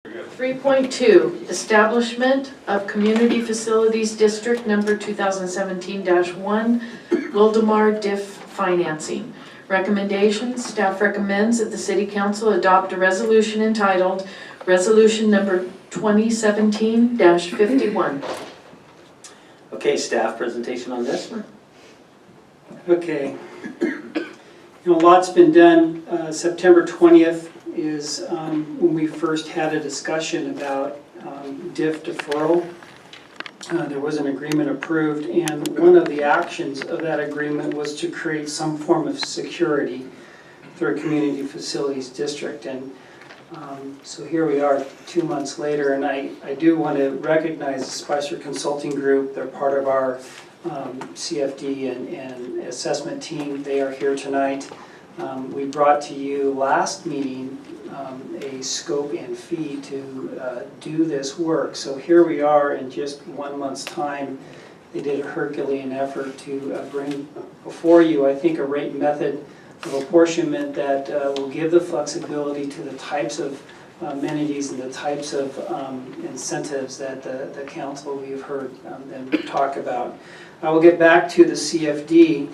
3.2, Establishment of Community Facilities District Number 2017-1, Wildomar DIF Financing. Recommendations: staff recommends that the City Council adopt a resolution entitled Resolution Number 2017-51. Okay, staff presentation on this. Okay. A lot's been done. September 20th is when we first had a discussion about DIF deferral. There was an agreement approved, and one of the actions of that agreement was to create some form of security through a community facilities district. And so here we are 2 months later, and I do want to recognize the Spicer Consulting Group. They're part of our CFD and assessment team. They are here tonight. We brought to you last meeting a scope and fee to do this work. So here we are in just 1 month's time. They did a Herculean effort to bring before you, I think, a rate method of apportionment that will give the flexibility to the types of amenities and the types of incentives that the council we've heard them talk about. I will get back to the CFD,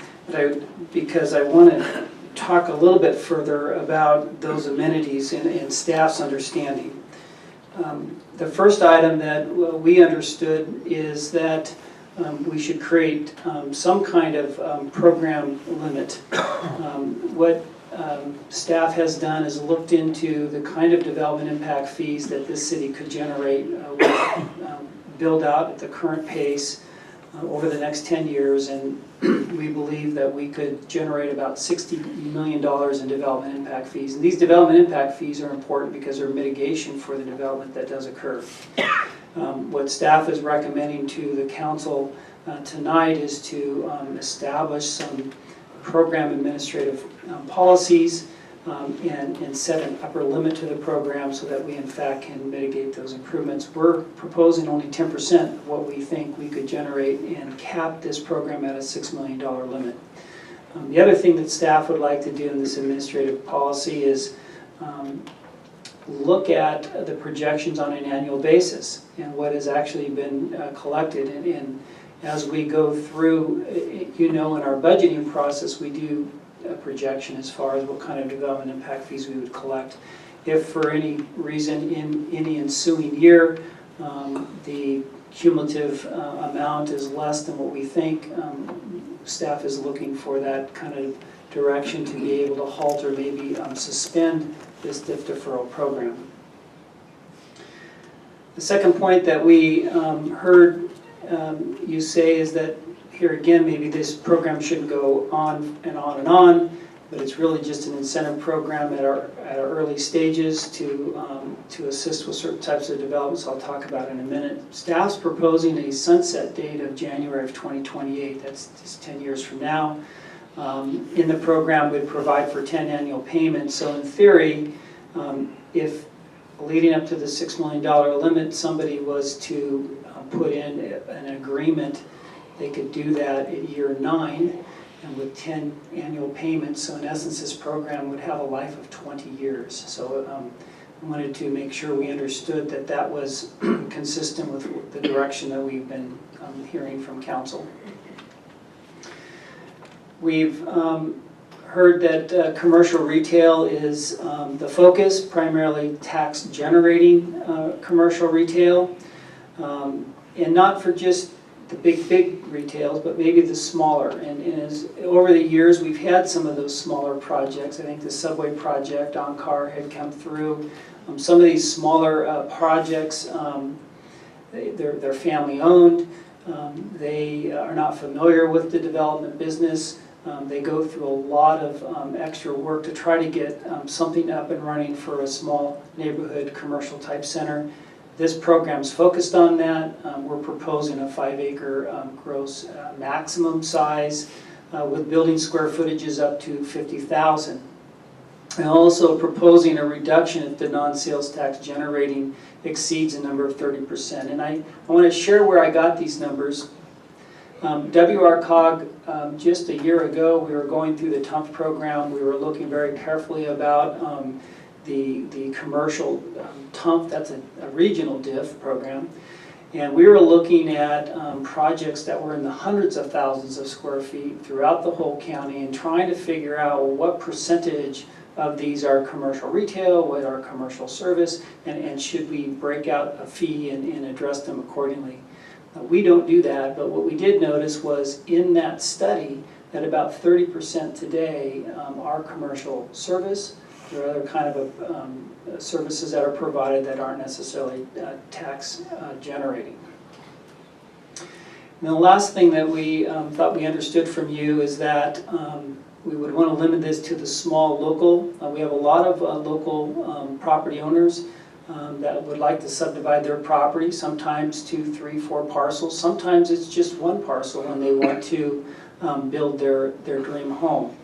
because I want to talk a little bit further about those amenities and staff's understanding. The first item that we understood is that we should create some kind of program limit. What staff has done is looked into the kind of development impact fees that this city could generate build out at the current pace over the next 10 years, and we believe that we could generate about $60 million in development impact fees. And these development impact fees are important because they're mitigation for the development that does occur. What staff is recommending to the council tonight is to establish some program administrative policies and set an upper limit to the program so that we in fact can mitigate those improvements. We're proposing only 10% of what we think we could generate and cap this program at a $6 million limit. The other thing that staff would like to do in this administrative policy is look at the projections on an annual basis and what has actually been collected. And as we go through, in our budgeting process, we do a projection as far as what kind of development impact fees we would collect. If for any reason in any ensuing year the cumulative amount is less than what we think, staff is looking for that kind of direction to be able to halt or maybe suspend this DIF deferral program. The second point that we heard you say is that here again, maybe this program shouldn't go on and on and on, but it's really just an incentive program at our early stages to assist with certain types of developments I'll talk about in a minute. Staff's proposing a sunset date of January of 2028. That's just 10 years from now. In the program, we'd provide for 10 annual payments. So in theory, if leading up to the $6 million limit, somebody was to put in an agreement, they could do that at year 9 and with 10 annual payments. So in essence, this program would have a life of 20 years. So I wanted to make sure we understood that that was consistent with the direction that we've been hearing from council. We've heard that commercial retail is the focus, primarily tax generating commercial retail, and not for just the big retails, but maybe the smaller. And as over the years, we've had some of those smaller projects. I think the subway project on Car had come through. Some of these smaller projects, they're family owned. They are not familiar with the development business. They go through a lot of extra work to try to get something up and running for a small neighborhood commercial type center. This program's focused on that. We're proposing a 5-acre gross maximum size with building square footages up to 50,000. And also proposing a reduction if the non-sales tax generating exceeds a number of 30%. And I want to share where I got these numbers. WRCOG, just a year ago, we were going through the TUMF program. We were looking very carefully about the commercial TUMP, that's a regional DIF program. And we were looking at projects that were in the hundreds of thousands of square feet throughout the whole county and trying to figure out what percentage of these are commercial retail, what are commercial service, and should we break out a fee and address them accordingly. We don't do that, but what we did notice was in that study that about 30% today are commercial service. There are other kind of services that are provided that aren't necessarily tax generating. And the last thing that we thought we understood from you is that we would want to limit this to the small local. We have a lot of local property owners that would like to subdivide their property, sometimes 2, 3, 4 parcels. Sometimes it's just one parcel and they want to build their dream home.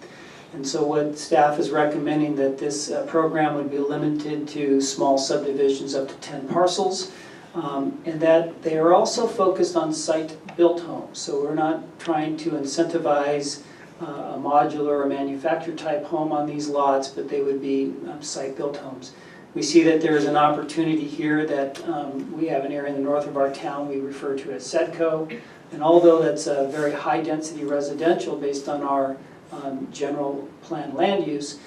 And so what staff is recommending that this program would be limited to small subdivisions up to 10 parcels, and that they are also focused on site-built homes. So we're not trying to incentivize a modular or manufactured type home on these lots, but they would be site-built homes. We see that there is an opportunity here that we have an area in the north of our town we refer to as SEDCO, and although that's a very high-density residential based on our general plan land use,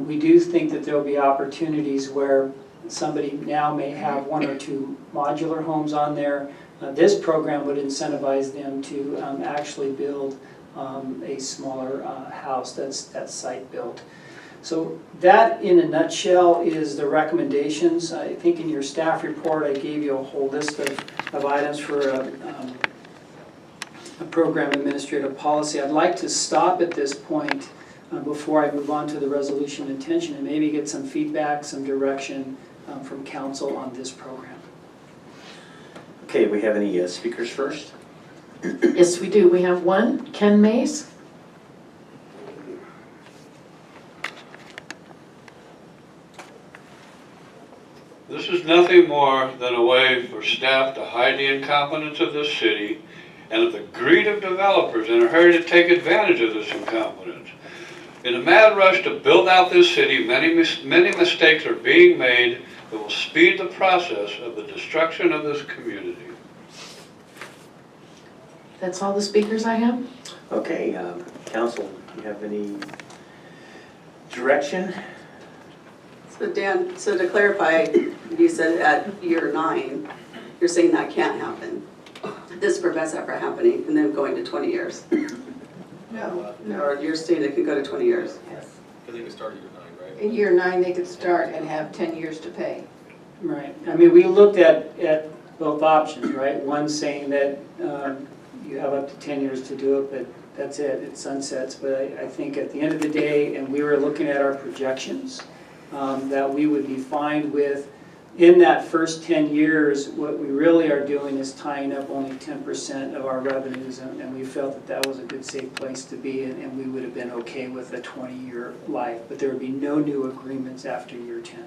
we do think that there will be opportunities where somebody now may have 1 or 2 modular homes on there. This program would incentivize them to actually build a smaller house that's site built. So that in a nutshell is the recommendations. I think in your staff report I gave you a whole list of items for a program administrative policy. I'd like to stop at this point before I move on to the resolution of intention and maybe get some feedback, some direction from council on this program. Okay, we have any speakers first? Yes, we do. We have one, Ken Mays. This is nothing more than a way for staff to hide the incompetence of this city and of the greed of developers in a hurry to take advantage of this incompetence. In a mad rush to build out this city, many mistakes are being made that will speed the process of the destruction of this community. That's all the speakers I have? Okay, council, do you have any direction? So Dan, so to clarify, you said at year 9, you're saying that can't happen. This prevents that from happening and then going to 20 years. No, Or you're saying it could go to 20 years. yes. Because they can start at year 9, right? In year 9, they could start and have 10 years to pay. Right. I mean, we looked at both options, right? One saying that you have up to 10 years to do it, but that's it, it sunsets. But I think at the end of the day, and we were looking at our projections, that we would be fine with, in that first 10 years, what we really are doing is tying up only 10% of our revenues, and we felt that that was a good, safe place to be, and we would have been okay with a 20-year life, but there would be no new agreements after year 10.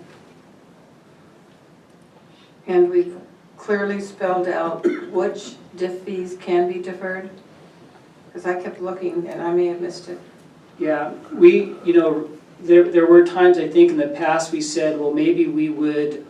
And we've clearly spelled out which diff fees can be deferred? Because I kept looking and I may have missed it. Yeah, we, there were times, I think, in the past we said, well, maybe we would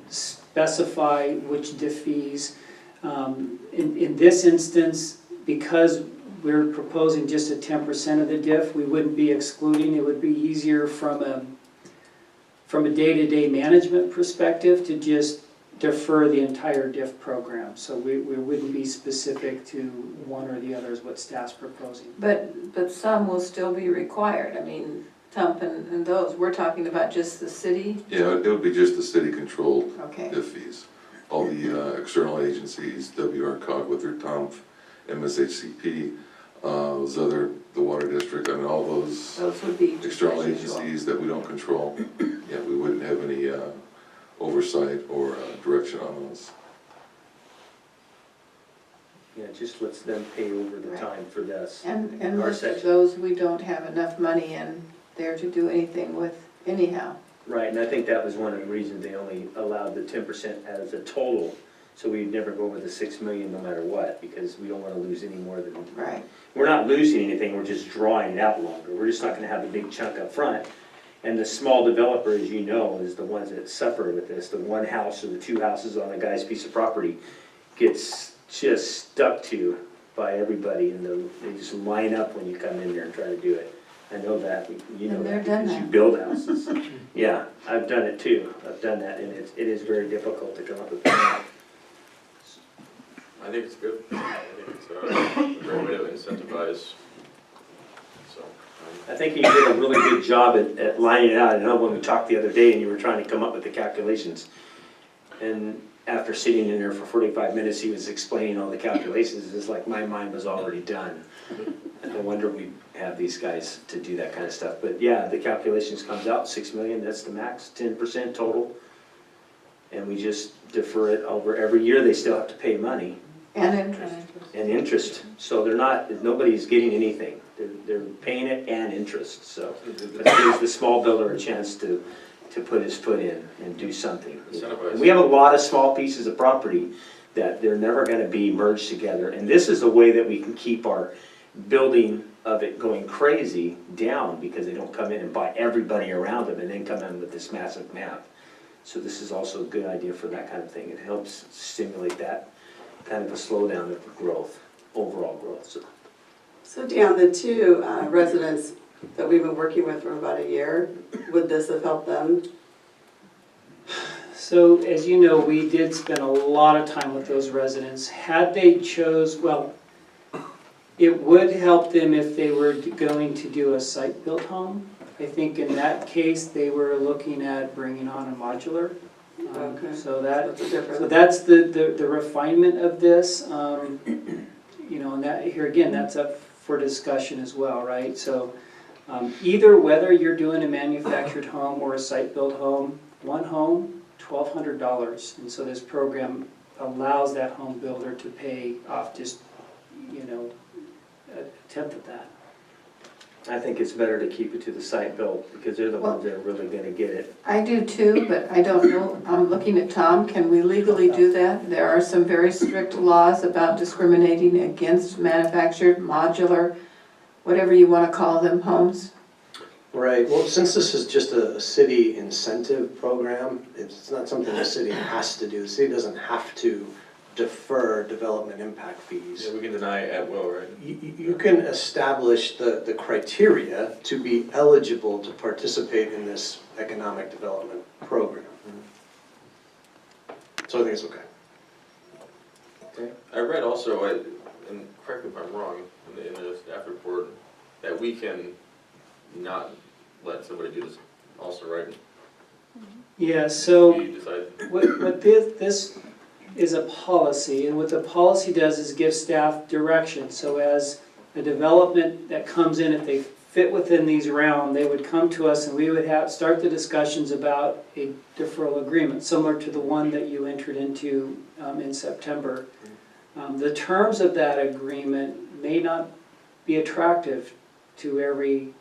specify which diff fees. In this instance, because we're proposing just a 10% of the diff, we wouldn't be excluding. It would be easier from a day-to-day management perspective to just defer the entire diff program. So we wouldn't be specific to one or the other is what staff's proposing. But some will still be required. I mean, TUMP and those, we're talking about just the city? Yeah, it would be just the city-controlled Okay. diff fees. All the external agencies, WRCOG with their TUMF, MSHCP, those other, the water district, I mean, all those Those would be external as usual. agencies that we don't control, yeah, we wouldn't have any oversight or direction on those. Yeah, just lets them pay over the Right. time for this. And Our most of section. those, we don't have enough money in there to do anything with anyhow. Right, and I think that was one of the reasons they only allowed the 10% as a total, so we'd never go over the 6 million no matter what, because we don't want to lose any more than. Right. We're not losing anything, we're just drawing it out longer. We're just not going to have a big chunk up front. And the small developer, as you know, is the ones that suffer with this. The one house or the two houses on a guy's piece of property gets just stuck to by everybody, and they just line up when you come in there and try to do it. I know that, you know And that, they've done because you that. build houses. Yeah, I've done it too. I've done that, and it is very difficult to come up with that. I think it's good. I think it's a great way to incentivize, so. I think you did a really good job at lining it out. I know when we talked the other day and you were trying to come up with the calculations. And after sitting in there for 45 minutes, he was explaining all the calculations. It's like my mind was already done. And no wonder we have these guys to do that kind of stuff. But yeah, the calculations comes out, 6 million, that's the max, 10% total. And we just defer it over every year. They still have to pay money And interest. and interest. So they're not, nobody's getting anything. They're paying it and interest, so. But it gives the small builder a chance to put his foot in and do something. Incentivize. And we have a lot of small pieces of property that they're never gonna be merged together. And this is a way that we can keep our building of it going crazy down, because they don't come in and buy everybody around them and then come in with this massive map. So this is also a good idea for that kind of thing. It helps stimulate that kind of a slowdown of growth, overall growth, so. So Dan, the two residents that we've been working with for about a year, would this have helped them? So as you know, we did spend a lot of time with those residents. Had they chose, well, it would help them if they were going to do a site-built home. I think in that case, they were looking at bringing on a modular. Okay. So that, That's a difference. so that's the refinement of this. You know, and that, here again, that's up for discussion as well, right? So either whether you're doing a manufactured home or a site-built home, one home, $1,200. And so this program allows that home builder to pay off just, you know, a tenth of that. I think it's better to keep it to the site built, because they're the ones that are really gonna get it. I do too, but I don't know, I'm looking at Tom, can we legally do that? There are some very strict laws about discriminating against manufactured, modular, whatever you want to call them, homes. Right, well, since this is just a city incentive program, it's not something the city has to do. The city doesn't have to defer development impact fees. Yeah, we can deny at will, right? You can establish the criteria to be eligible to participate in this economic development program. So I think it's okay. Okay. I read also, and correct me if I'm wrong, in the staff report, that we can not let somebody do this also, right? Yeah, so We decide. what this is a policy, and what the policy does is give staff direction. So as a development that comes in, if they fit within these realm, they would come to us and we would start the discussions about a deferral agreement, similar to the one that you entered into in September. The terms of that agreement may not be attractive to every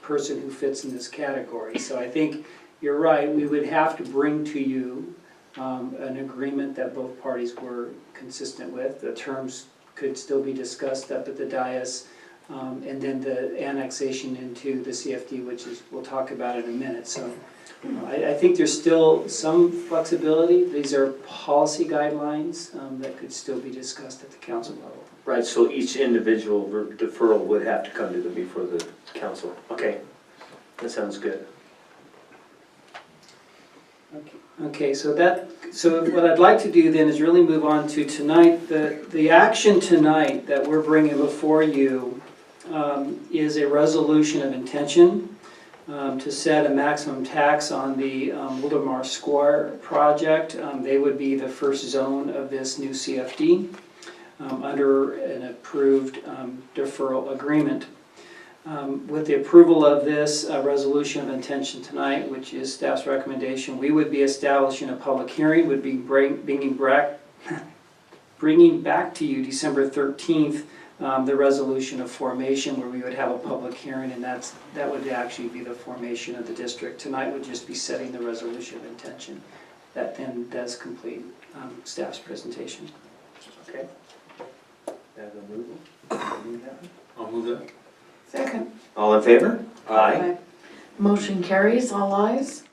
person who fits in this category. So I think you're right, we would have to bring to you an agreement that both parties were consistent with. The terms could still be discussed up at the dais, and then the annexation into the CFD, which is, we'll talk about in a minute. So I think there's still some flexibility. These are policy guidelines that could still be discussed at the council level. Right, so each individual deferral would have to come to them before the council. Okay, that sounds good. Okay, so what I'd like to do then is really move on to tonight. The action tonight that we're bringing before you is a resolution of intention to set a maximum tax on the Wildomar Square project. They would be the first zone of this new CFD under an approved deferral agreement. With the approval of this resolution of intention tonight, which is staff's recommendation, we would be establishing a public hearing, would be bringing back to you December 13th the resolution of formation, where we would have a public hearing, and that would actually be the formation of the district. Tonight would just be setting the resolution of intention. That then does complete staff's presentation. Okay. Have a move? I'll move that. Second. All in favor? Aye. Motion carries, all ayes.